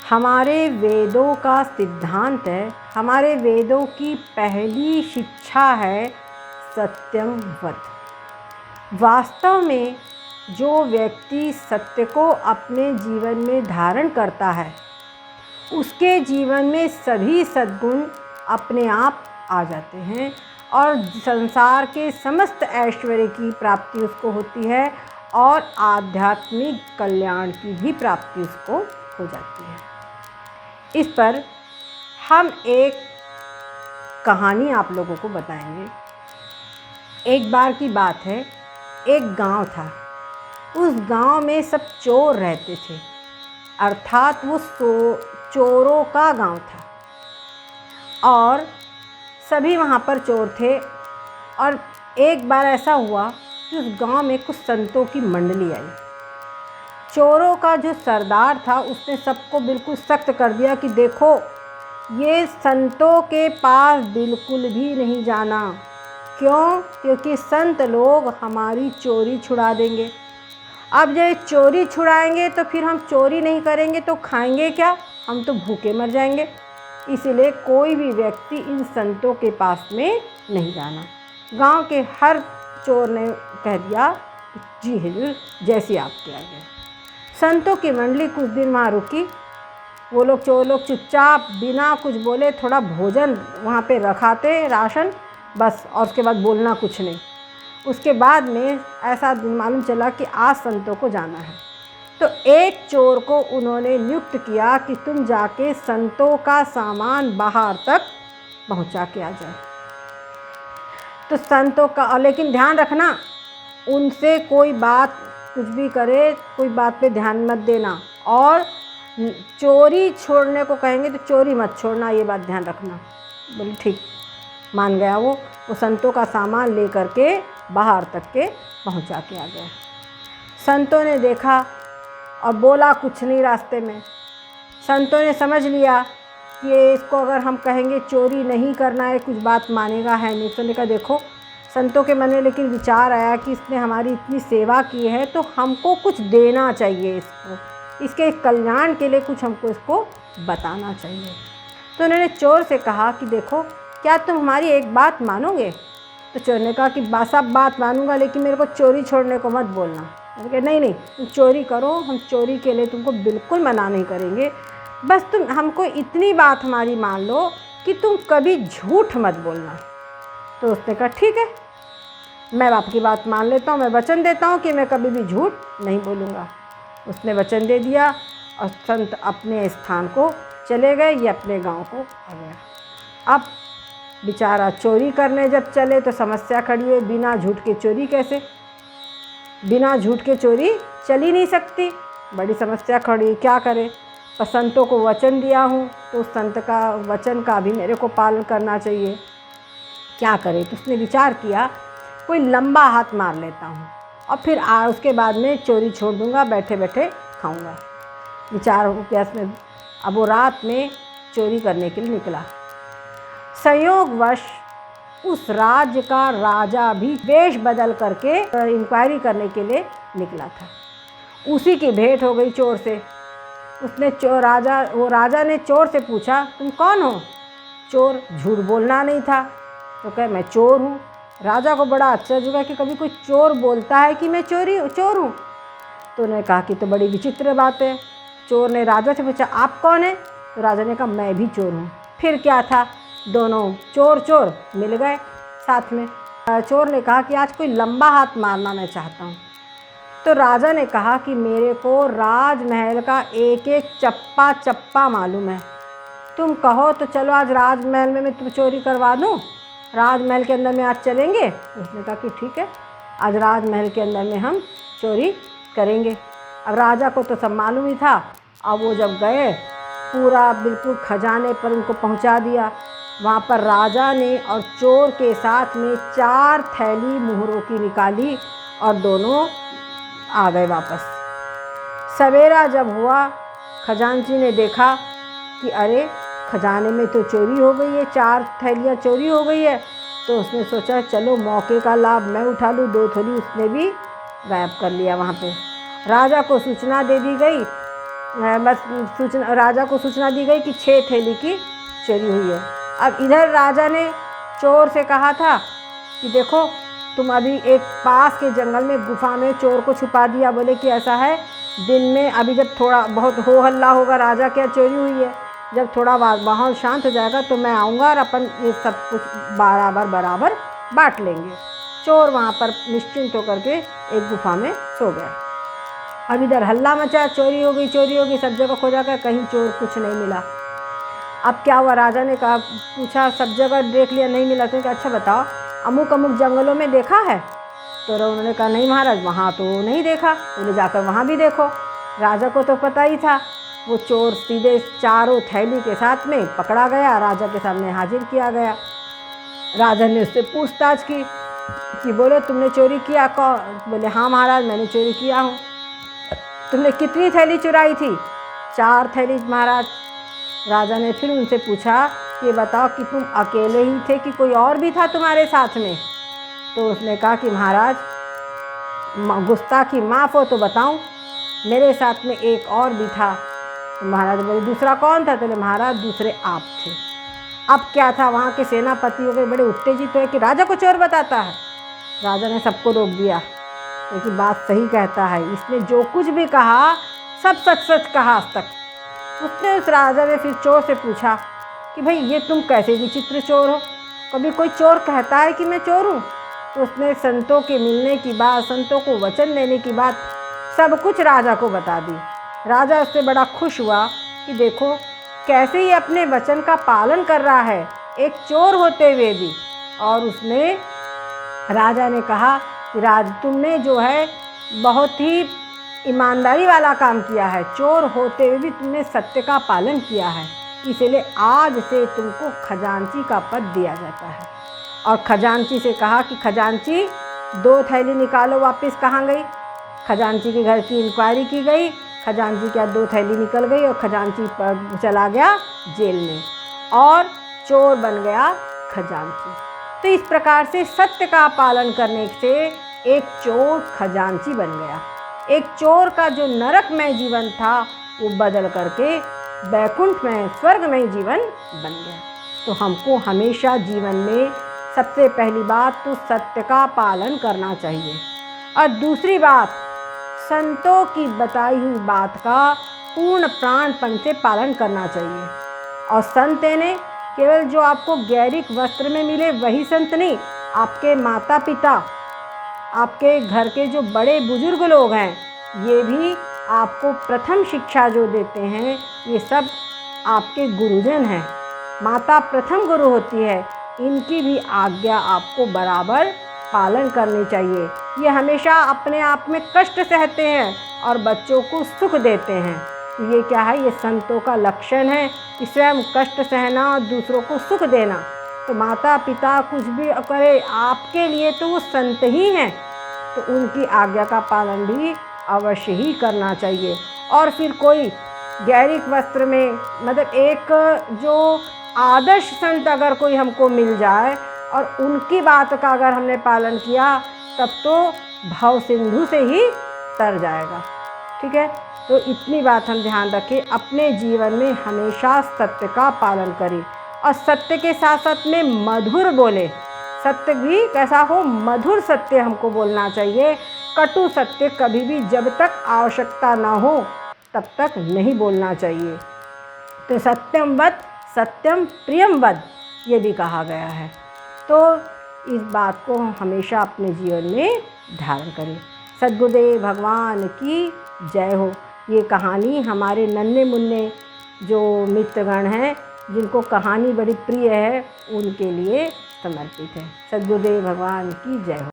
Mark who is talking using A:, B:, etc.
A: हमारे वेदों का सिद्धांत है, हमारे वेदों की पहली शिक्षा है सत्यम वद। वास्तव में जो व्यक्ति सत्य को अपने जीवन में धारण करता है उसके जीवन में सभी सद्गुण अपने आप आ जाते हैं और संसार के समस्त ऐश्वर्य की प्राप्ति उसको होती है और आध्यात्मिक कल्याण की भी प्राप्ति उसको हो जाती है। इस पर हम एक कहानी आप लोगों को बताएंगे। एक बार की बात है, एक गांव था। उस गांव में सब चोर रहते थे, अर्थात वो चोरों का गांव था और सभी वहाँ पर चोर थे। और एक बार ऐसा हुआ कि उस गांव में कुछ संतों की मंडली आई। चोरों का जो सरदार था उसने सबको बिल्कुल सख्त कर दिया कि देखो, ये संतों के पास बिल्कुल भी नहीं जाना। क्यों? क्योंकि संत लोग हमारी चोरी छुड़ा देंगे। अब जब चोरी छुड़ाएंगे तो फिर हम चोरी नहीं करेंगे तो खाएंगे क्या? हम तो भूखे मर जाएंगे। इसलिए कोई भी व्यक्ति इन संतों के पास में नहीं जाना। गांव के हर चोर ने कह दिया, जी हुजूर, जैसी आपकी आज्ञा। संतों की मंडली कुछ दिन वहाँ रुकी। वो लोग चोर लोग चुपचाप बिना कुछ बोले थोड़ा भोजन वहाँ पे रखाते, राशन, बस, और उसके बाद बोलना कुछ नहीं। उसके बाद में ऐसा मालूम चला कि आज संतों को जाना है। तो एक चोर को उन्होंने नियुक्त किया कि तुम जाके संतों का सामान बाहर तक पहुँचा के आ जाए। तो संतों का, लेकिन ध्यान रखना, उनसे कोई बात कुछ भी करे, कोई बात पे ध्यान मत देना, और चोरी छोड़ने को कहेंगे तो चोरी मत छोड़ना, ये बात ध्यान रखना। बोले ठीक, मान गया। वो संतों का सामान ले करके बाहर तक के पहुंचा के आ गया। संतों ने देखा और बोला कुछ नहीं रास्ते में। संतों ने समझ लिया कि इसको अगर हम कहेंगे चोरी नहीं करना है, कुछ बात मानेगा है नहीं। तो ने कहा देखो, संतों के मन में लेकिन विचार आया कि इसने हमारी इतनी सेवा की है तो हमको कुछ देना चाहिए, इसके कल्याण के लिए कुछ हमको इसको बताना चाहिए। तो उन्होंने चोर से कहा कि देखो, क्या तुम हमारी एक बात मानोगे? तो चोर ने कहा कि सब बात मानूंगा, लेकिन मेरे को चोरी छोड़ने को मत बोलना। मैंने कहा नहीं, तुम चोरी करो, हम चोरी के लिए तुमको बिल्कुल मना नहीं करेंगे, बस तुम हमको इतनी बात हमारी मान लो कि तुम कभी झूठ मत बोलना। तो उसने कहा ठीक है, मैं आपकी बात मान लेता हूँ, मैं वचन देता हूँ कि मैं कभी भी झूठ नहीं बोलूँगा। उसने वचन दे दिया और संत अपने स्थान को चले गए, ये अपने गांव को आ गया। अब बेचारा चोरी करने जब चले तो समस्या खड़ी हुई, बिना झूठ के चोरी कैसे? बिना झूठ के चोरी चल ही नहीं सकती, बड़ी समस्या खड़ी, क्या करे? पर संतों को वचन दिया हूँ तो संत का वचन का भी मेरे को पालन करना चाहिए, क्या करे? तो उसने विचार किया कोई लंबा हाथ मार लेता हूँ और फिर उसके बाद में चोरी छोड़ दूँगा, बैठे बैठे खाऊँगा। विचार हो गया उसमें। अब वो रात में चोरी करने के लिए निकला। संयोगवश उस राज्य का राजा भी वेश बदल करके इंक्वायरी करने के लिए निकला था। उसी की भेंट हो गई चोर से। उसने राजा ने चोर से पूछा, तुम कौन हो? चोर झूठ बोलना नहीं था, तो कहे मैं चोर हूँ। राजा को बड़ा आश्चर्य हुआ कि कभी कोई चोर बोलता है कि मैं चोर हूँ। तो उन्होंने कहा कि तो बड़ी विचित्र बात है। चोर ने राजा से पूछा, आप कौन है? तो राजा ने कहा मैं भी चोर हूँ। फिर क्या था, दोनों चोर मिल गए साथ में। चोर ने कहा कि आज कोई लंबा हाथ मारना मैं चाहता हूँ। तो राजा ने कहा कि मेरे को राजमहल का एक एक चप्पा चप्पा मालूम है, तुम कहो तो चलो आज राजमहल में मैं तुम चोरी करवा दूँ, राजमहल के अंदर में आज चलेंगे? उसने कहा कि ठीक है, आज राजमहल के अंदर में हम चोरी करेंगे। अब राजा को तो सब मालूम ही था। अब वो जब गए, पूरा बिल्कुल खजाने पर उनको पहुंचा दिया। वहाँ पर राजा ने और चोर के साथ में 4 थैली मुहरों की निकाली और दोनों आ गए वापस। सवेरा जब हुआ, खजांची ने देखा कि अरे खजाने में तो चोरी हो गई है, 4 थैलियाँ चोरी हो गई है। तो उसने सोचा चलो मौके का लाभ मैं उठा लूँ। 2 थैली उसने भी गायब कर लिया वहाँ पे। राजा को सूचना दे दी गई बस सूचना, राजा को सूचना दी गई कि 6 थैली की चोरी हुई है। अब इधर राजा ने चोर से कहा था कि देखो तुम अभी एक पास के जंगल में गुफा में चोर को छुपा दिया। बोले कि ऐसा है, दिन में अभी जब थोड़ा बहुत हो हल्ला होगा, राजा क्या चोरी हुई है, जब थोड़ा माहौल शांत हो जाएगा तो मैं आऊँगा और अपन ये सब कुछ बराबर बांट लेंगे। चोर वहाँ पर निश्चिंत होकर के एक गुफा में सो गया। अब इधर हल्ला मचा, चोरी हो गई, सब जगह खोजा कर, कहीं चोर कुछ नहीं मिला। अब क्या हुआ, राजा ने कहा, पूछा, सब जगह देख लिया, नहीं मिला। तो अच्छा बताओ अमुक जंगलों में देखा है? तो उन्होंने कहा नहीं महाराज, वहाँ तो नहीं देखा। बोले जाकर वहाँ भी देखो। राजा को तो पता ही था। वो चोर सीधे 4 थैली के साथ में पकड़ा गया, राजा के सामने हाजिर किया गया। राजा ने उससे पूछताछ की कि बोलो तुमने चोरी किया? कौन? बोले हाँ महाराज, मैंने चोरी किया हूँ। तुमने कितनी थैली चुराई थी? 4 थैली महाराज। राजा ने फिर उनसे पूछा कि बताओ कि तुम अकेले ही थे कि कोई और भी था तुम्हारे साथ में? तो उसने कहा कि महाराज गुस्ताखी माफ़ हो तो बताऊं, मेरे साथ में एक और भी था। तो महाराज बोले दूसरा कौन था? तो बोले महाराज दूसरे आप थे। अब क्या था, वहाँ के सेनापति हो गए बड़े उत्तेजित हुए कि राजा को चोर बताता है। राजा ने सबको रोक दिया, क्योंकि बात सही कहता है, इसने जो कुछ भी कहा सब सच कहा आज तक। उसने उस राजा ने फिर चोर से पूछा कि भाई ये तुम कैसे विचित्र चोर हो, कभी कोई चोर कहता है कि मैं चोर हूँ? तो उसने संतों के मिलने की बात, संतों को वचन देने की बात सब कुछ राजा को बता दी। राजा उससे बड़ा खुश हुआ कि देखो कैसे ये अपने वचन का पालन कर रहा है, एक चोर होते हुए भी। और उसने, राजा ने कहा कि तुमने जो है बहुत ही ईमानदारी वाला काम किया है, चोर होते हुए भी तुमने सत्य का पालन किया है, इसलिए आज से तुमको खजांची का पद दिया जाता है। और खजांची से कहा कि खजांची 2 थैली निकालो, वापस कहाँ गई? खजांची के घर की इंक्वायरी की गई, खजांची क्या 2 थैली निकल गई और खजांची चला गया जेल में और चोर बन गया खजांची। तो इस प्रकार से सत्य का पालन करने से एक चोर खजांची बन गया। एक चोर का जो नरकमय जीवन था वो बदल करके वैकुंठमय स्वर्गमय जीवन बन गया। तो हमको हमेशा जीवन में सबसे पहली बात तो सत्य का पालन करना चाहिए, और दूसरी बात संतों की बताई हुई बात का पूर्ण प्राणपण से पालन करना चाहिए। और संत ने केवल जो आपको गैरिक वस्त्र में मिले वही संत नहीं, आपके माता पिता, आपके घर के जो बड़े बुजुर्ग लोग हैं, ये भी आपको प्रथम शिक्षा जो देते हैं, ये सब आपके गुरुजन हैं। माता प्रथम गुरु होती है, इनकी भी आज्ञा आपको बराबर पालन करनी चाहिए। ये हमेशा अपने आप में कष्ट सहते हैं और बच्चों को सुख देते हैं। तो ये क्या है? ये संतों का लक्षण है कि स्वयं कष्ट सहना और दूसरों को सुख देना। तो माता पिता कुछ भी करे आपके लिए तो वो संत ही हैं, तो उनकी आज्ञा का पालन भी अवश्य ही करना चाहिए। और फिर कोई गैरिक वस्त्र में, मतलब एक जो आदर्श संत अगर कोई हमको मिल जाए और उनकी बात का अगर हमने पालन किया, तब तो भव सिंधु से ही तर जाएगा। ठीक है, तो इतनी बात हम ध्यान रखें, अपने जीवन में हमेशा सत्य का पालन करें और सत्य के साथ साथ में मधुर बोले। सत्य भी कैसा हो? मधुर सत्य हमको बोलना चाहिए। कटु सत्य कभी भी जब तक आवश्यकता ना हो तब तक नहीं बोलना चाहिए। तो सत्यम वद सत्यम प्रियम वद, ये भी कहा गया है। तो इस बात को हमेशा अपने जीवन में धारण करें। सद्गुरुदेव भगवान की जय हो। ये कहानी हमारे नन्हे मुन्ने जो मित्रगण हैं, जिनको कहानी बड़ी प्रिय है, उनके लिए समर्पित है। सद्गुरुदेव भगवान की जय हो।